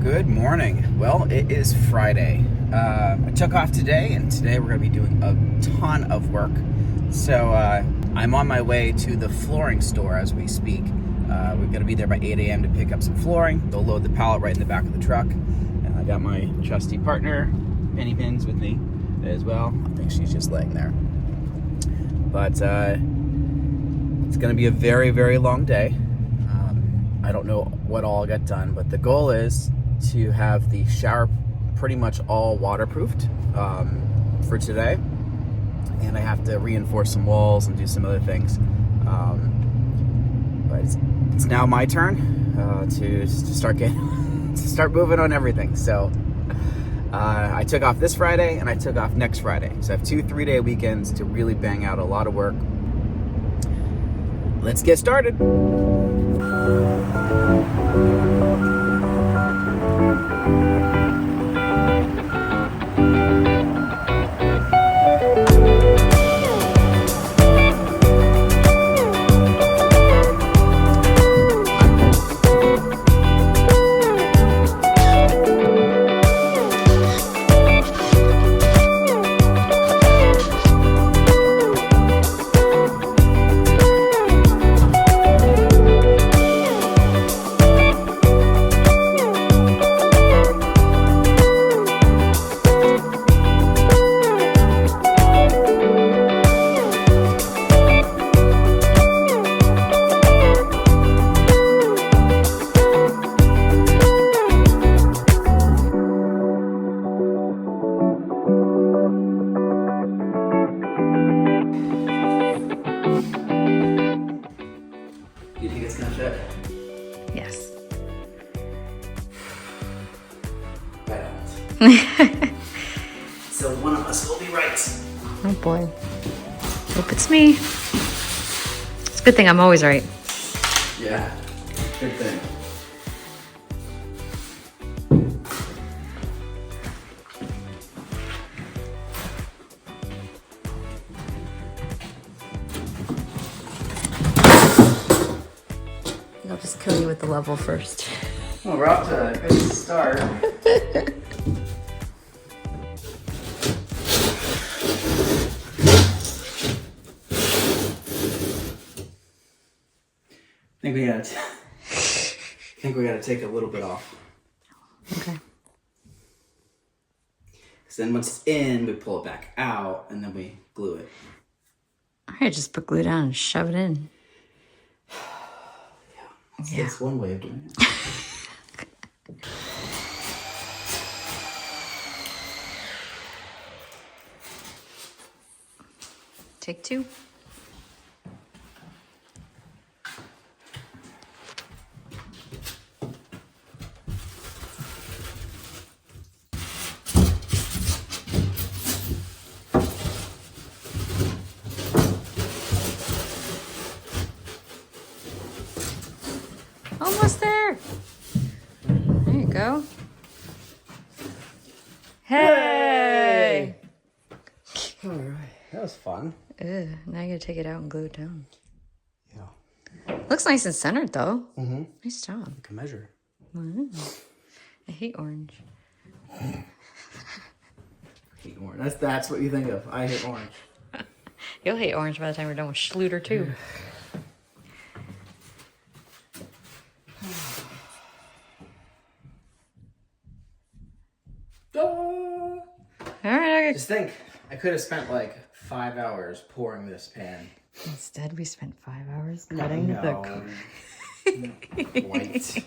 Good morning. Well, it is Friday. I took off today, and today we're going to be doing a ton of work. So I'm on my way to the flooring store as we speak. We're going to be there by 8 a.m. to pick up some flooring. They'll load the pallet right in the back of the truck. And I got my trusty partner, Penny Pins, with me as well. I think she's just laying there. But it's going to be a very, very long day. I don't know what all got done, but the goal is to have the shower pretty much all waterproofed for today. And I have to reinforce some walls and do some other things. But it's now my turn to start moving on everything. So I took off this Friday and I took off next Friday. So I have 2 3-day weekends to really bang out a lot of work. Let's get started. You think it's gonna fit? Yes. I don't. So one of us will be right. Oh boy. Hope it's me. It's a good thing I'm always right. Yeah, good thing. I'll just kill you with the level first. Well, we're off to a good start. I think we gotta take a little bit off. Okay. Because then once it's in, we pull it back out and then we glue it. Alright, just put glue down and shove it in. That's one way of doing it. Take 2. Almost there. There you go. Hey! All right, that was fun. Ugh, now you gotta take it out and glue it down. Yeah. Looks nice and centered though. Mm-hmm. Nice job. You can measure. I hate orange. I hate orange. That's what you think of. I hate orange. You'll hate orange by the time we're done with Schluter too. Alright, Just think, I could have spent like 5 hours pouring this pan. instead we spent 5 hours cutting the Not quite.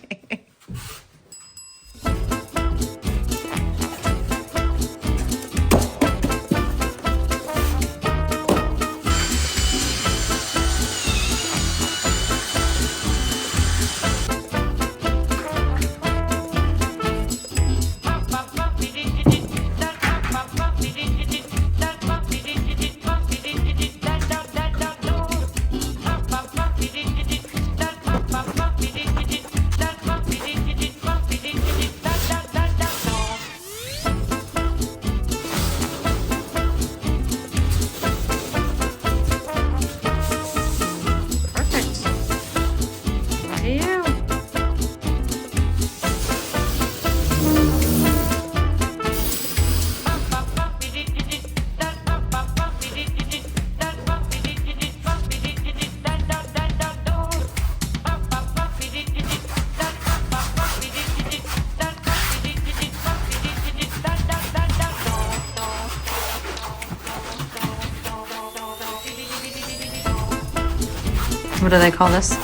What do they call this?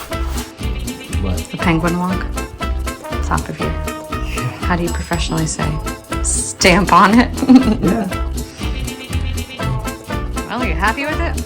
What? The penguin walk? Top of you. How do you professionally say? Stamp on it? Yeah. Well, are you happy with it?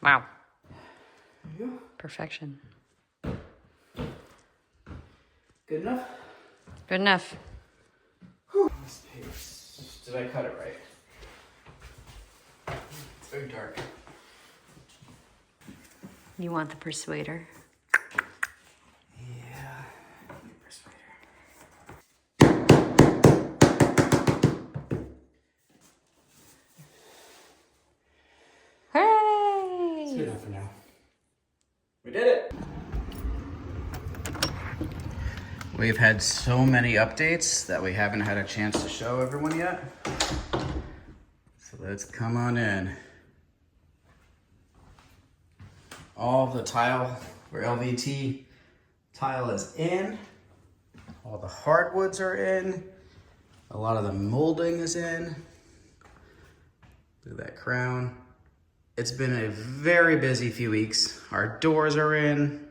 Wow. There you go. Perfection. Good enough? Good enough. This pace. Did I cut it right? It's very dark. You want the persuader? Yeah. Persuader. Hooray! It's good enough for now. We did it! We've had so many updates that we haven't had a chance to show everyone yet. So let's come on in. All the tile, or LVP tile is in. All the hardwoods are in. A lot of the molding is in. Look at that crown. It's been a very busy few weeks. Our doors are in.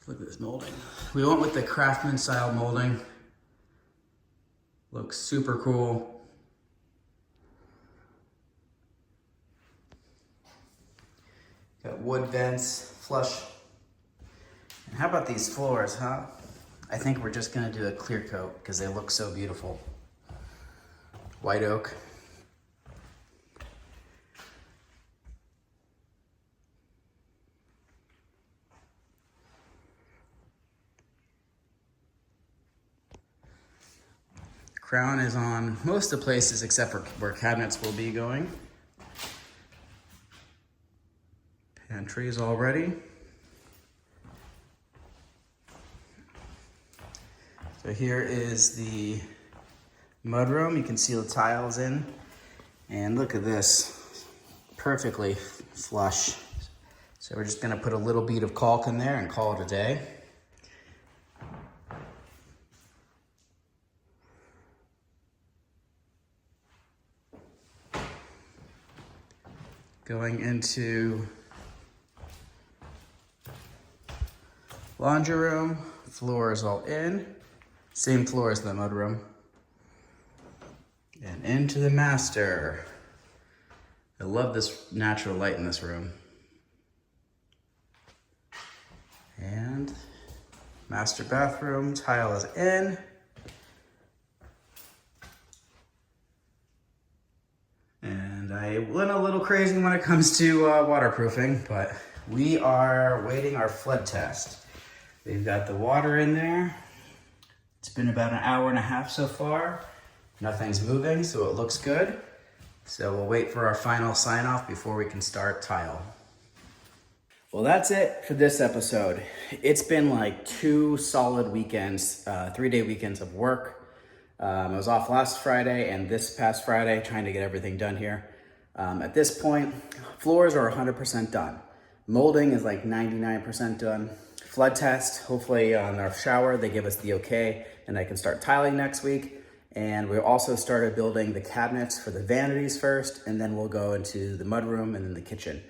Look at this molding. We went with the craftsman style molding. Looks super cool. Got wood vents, flush. And how about these floors, huh? I think we're just gonna do a clear coat because they look so beautiful. White oak. Crown is on most of the places except for where cabinets will be going. Pantry is all ready. So here is the mudroom. You can see the tiles in. And look at this, perfectly flush. So we're just gonna put a little bead of caulk in there and call it a day. Going into laundry room, floor is all in. Same floor as the mudroom. And into the master. I love this natural light in this room. And master bathroom, tile is in. I went a little crazy when it comes to waterproofing, but we are waiting our flood test. We've got the water in there. It's been about an hour and a half so far. Nothing's moving, so it looks good. So we'll wait for our final sign off before we can start tile. Well, that's it for this episode. It's been like 2 solid weekends, 3-day weekends of work. I was off last Friday and this past Friday trying to get everything done here. At this point, floors are 100% done. Molding is like 99% done. Flood test, hopefully on our shower, they give us the okay and I can start tiling next week. And we also started building the cabinets for the vanities first, and then we'll go into the mudroom and then the kitchen.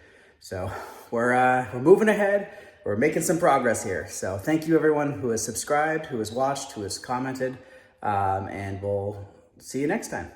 So we're moving ahead. We're making some progress here. So thank you everyone who has subscribed, who has watched, who has commented, and we'll see you next time.